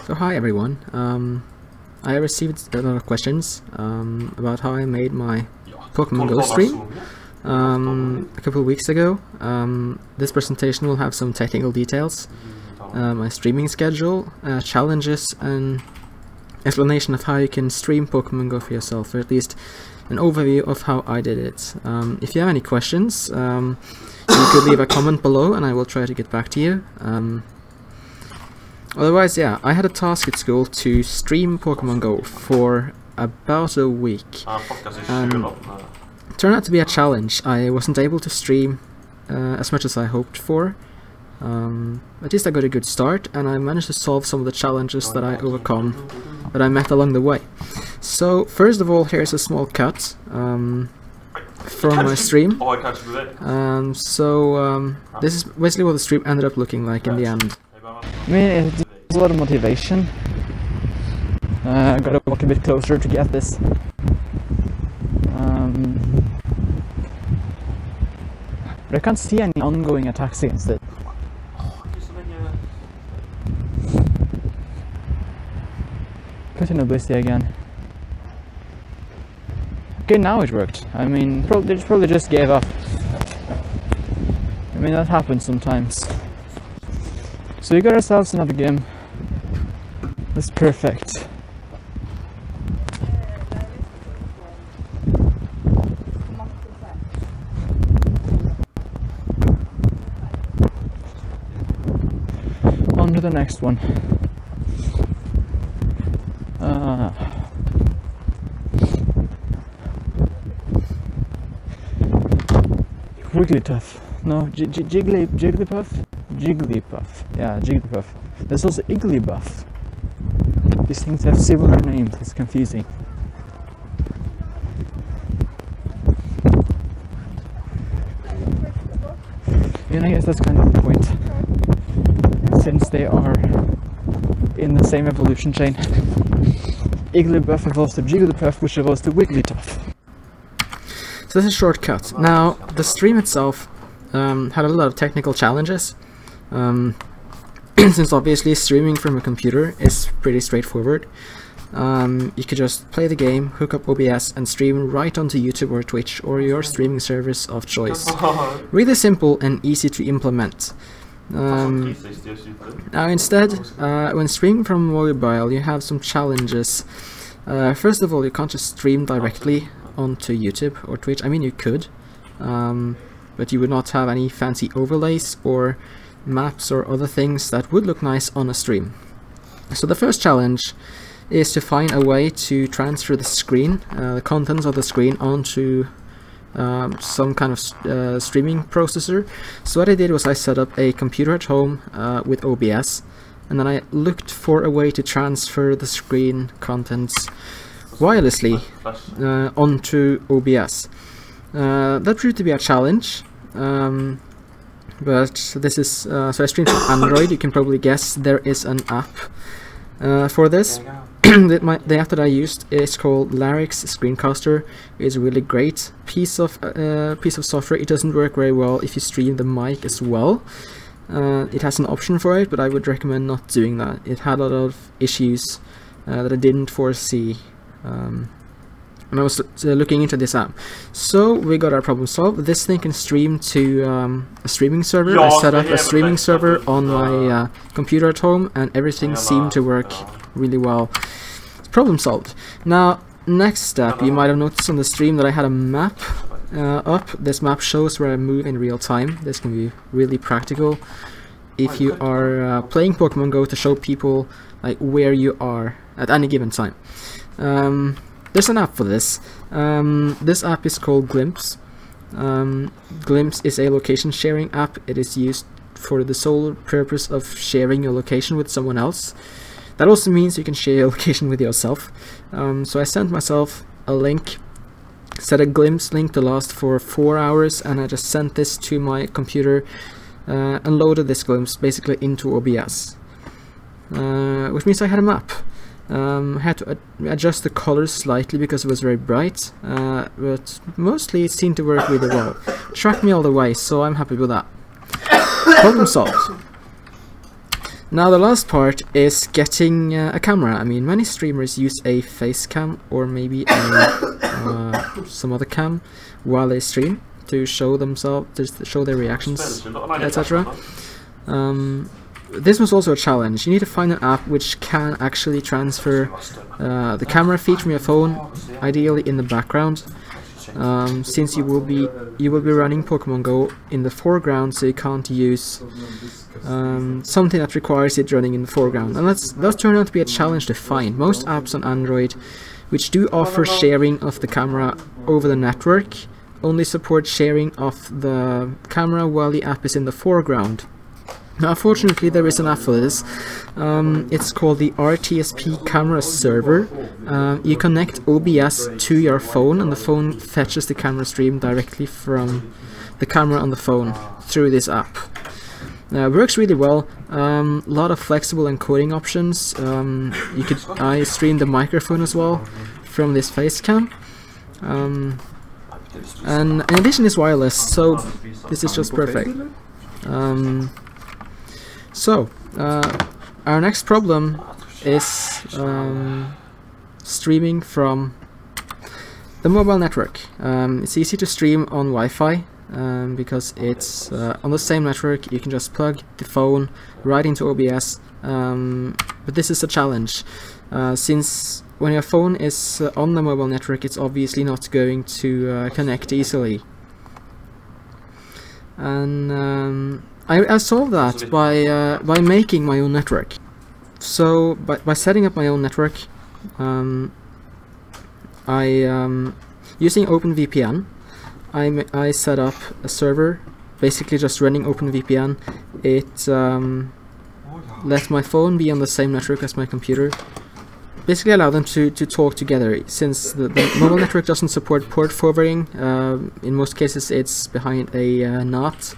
So hi everyone, I received a lot of questions about how I made my Pokemon Go stream a couple of weeks ago. This presentation will have some technical details, my streaming schedule, challenges, and explanation of how you can stream Pokemon Go for yourself, or at least an overview of how I did it. If you have any questions, you could leave a comment below and I will try to get back to you. Otherwise, yeah, I had a task at school to stream Pokemon Go for about a week, and it turned out to be a challenge. I wasn't able to stream as much as I hoped for. At least I got a good start, and I managed to solve some of the challenges that I that I met along the way. So, first of all, here's a small cut from my stream. This is basically what the stream ended up looking like in the end. I mean, it's a lot of motivation. I gotta walk a bit closer to get this. But I can't see any ongoing attacks against it. Put in a Blissey again. Okay, now it worked. I mean, they probably just gave up. I mean, that happens sometimes. So we got ourselves another game. That's perfect. On to the next one. Wigglytuff. No, Jigglypuff? Jigglypuff. Yeah, Jigglypuff. There's also Igglybuff. These things have similar names, it's confusing. And I guess that's kind of the point, since they are in the same evolution chain. Igglybuff evolves to Jigglypuff, which evolves to Wigglytuff. So this is a shortcut. Now, the stream itself had a lot of technical challenges. Since obviously streaming from a computer is pretty straightforward. You could just play the game, hook up OBS, and stream right onto YouTube or Twitch or your streaming service of choice. Really simple and easy to implement. Now instead, when streaming from mobile, you have some challenges. First of all, you can't just stream directly onto YouTube or Twitch. I mean, you could, but you would not have any fancy overlays or maps or other things that would look nice on a stream. So the first challenge is to find a way to transfer the screen, the contents of the screen, onto some kind of streaming processor. So what I did was I set up a computer at home with OBS, and then I looked for a way to transfer the screen contents wirelessly onto OBS. That proved to be a challenge. But this is, so I streamed from Android. You can probably guess there is an app for this. The app that I used is called Larix Screencaster. It's a really great piece of software. It doesn't work very well if you stream the mic as well. It has an option for it, but I would recommend not doing that. It had a lot of issues that I didn't foresee when I was looking into this app. So we got our problem solved. This thing can stream to a streaming server. I set up a streaming server on my computer at home, and everything seemed to work really well. Problem solved. Now, next step, you might have noticed on the stream that I had a map up. This map shows where I move in real time. This can be really practical if you are playing Pokemon Go, to show people like where you are at any given time. There's an app for this. This app is called Glimpse. Glimpse is a location sharing app. It is used for the sole purpose of sharing your location with someone else. That also means you can share your location with yourself. So I sent myself a link, set a Glimpse link to last for 4 hours, and I just sent this to my computer and loaded this Glimpse basically into OBS. Which means I had a map. I had to adjust the colors slightly because it was very bright, but mostly it seemed to work really well. Tracked me all the way, so I'm happy with that. Problem solved. Now the last part is getting a camera. I mean, many streamers use a face cam or maybe some other cam while they stream to show themselves, to show their reactions, etc. This was also a challenge. You need to find an app which can actually transfer the camera feed from your phone, ideally in the background. Since you will be running Pokemon Go in the foreground, so you can't use something that requires it running in the foreground, and that turned out to be a challenge to find. Most apps on Android which do offer sharing of the camera over the network only support sharing of the camera while the app is in the foreground. Now, fortunately, there is an app for this. It's called the RTSP camera server. You connect OBS to your phone, and the phone fetches the camera stream directly from the camera on the phone through this app. It works really well. A lot of flexible encoding options. I streamed the microphone as well from this face cam. And in addition, it's wireless, so this is just perfect. Our next problem is streaming from the mobile network. It's easy to stream on Wi-Fi because it's on the same network. You can just plug the phone right into OBS, but this is a challenge since when your phone is on the mobile network, it's obviously not going to connect easily. And I solved that by making my own network. So by setting up my own network, using OpenVPN, I set up a server, basically just running OpenVPN. It let my phone be on the same network as my computer. Basically allow them to talk together, since the mobile network doesn't support port forwarding. In most cases it's behind a NOT,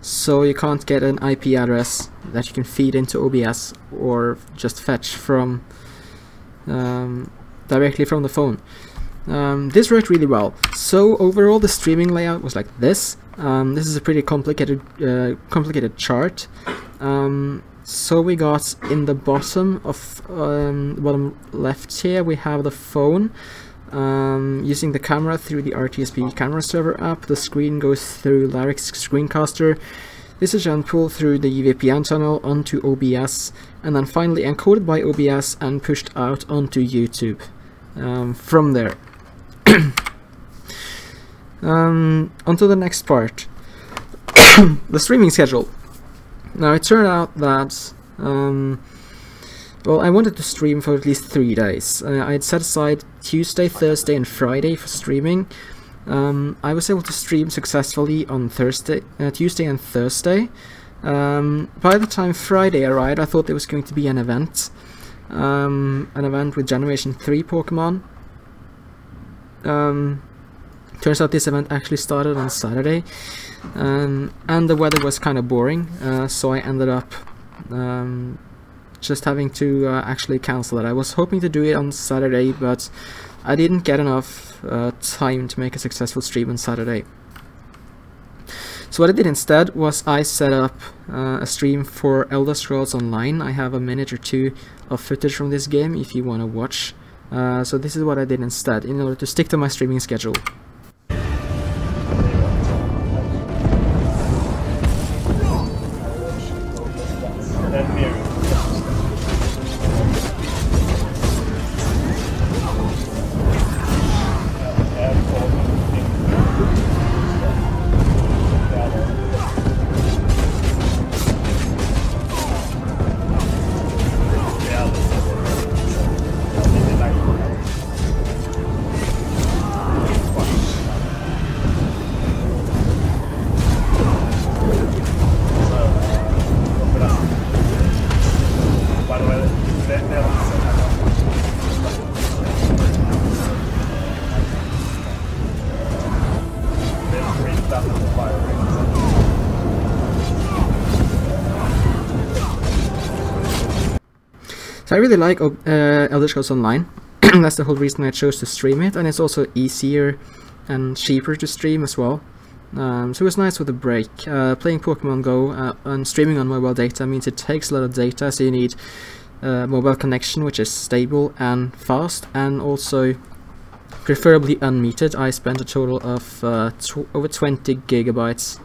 so you can't get an IP address that you can feed into OBS or just fetch from directly from the phone. This worked really well. So overall the streaming layout was like this. This is a pretty complicated chart. So we got in the bottom left here, we have the phone using the camera through the RTSP camera server app. The screen goes through Larry's screencaster. This is then pulled through the VPN tunnel onto OBS, and then finally encoded by OBS and pushed out onto YouTube from there. Onto the next part, the streaming schedule. Now it turned out that well, I wanted to stream for at least 3 days. I had set aside Tuesday, Thursday and Friday for streaming. I was able to stream successfully on Tuesday and Thursday. By the time Friday arrived, I thought there was going to be an event with Generation 3 Pokemon. Turns out this event actually started on Saturday, and the weather was kind of boring, so I ended up just having to actually cancel it. I was hoping to do it on Saturday, but I didn't get enough time to make a successful stream on Saturday. So what I did instead was I set up a stream for Elder Scrolls Online. I have a minute or two of footage from this game if you want to watch. So this is what I did instead, in order to stick to my streaming schedule. So I really like Elder Scrolls Online. That's the whole reason I chose to stream it, and it's also easier and cheaper to stream as well. So it was nice with a break. Playing Pokemon Go and streaming on mobile data means it takes a lot of data, so you need mobile connection which is stable and fast, and also preferably unmetered. I spent a total of over 20 gigabytes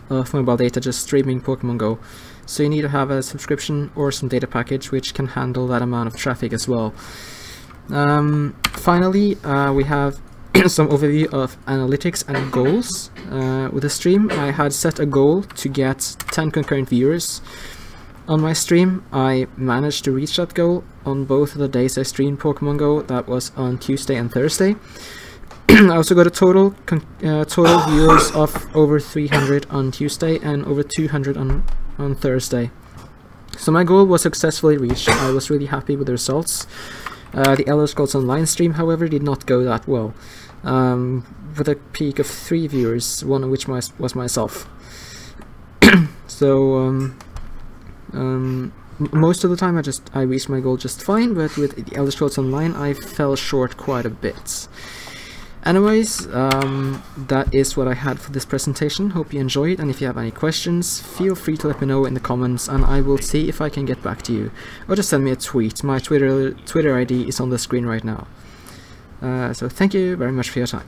of mobile data just streaming Pokemon Go. So you need to have a subscription or some data package which can handle that amount of traffic as well. Finally, we have some overview of analytics and goals. With the stream, I had set a goal to get 10 concurrent viewers on my stream. I managed to reach that goal on both of the days I streamed Pokemon Go. That was on Tuesday and Thursday. I also got a total viewers of over 300 on Tuesday and over 200 on Thursday. So my goal was successfully reached. I was really happy with the results. The Elder Scrolls Online stream, however, did not go that well, with a peak of 3 viewers, one of which was myself. So most of the time I reached my goal just fine, but with the Elder Scrolls Online I fell short quite a bit. Anyways, that is what I had for this presentation. Hope you enjoyed, and if you have any questions, feel free to let me know in the comments and I will see if I can get back to you. Or just send me a tweet. My Twitter ID is on the screen right now. So thank you very much for your time.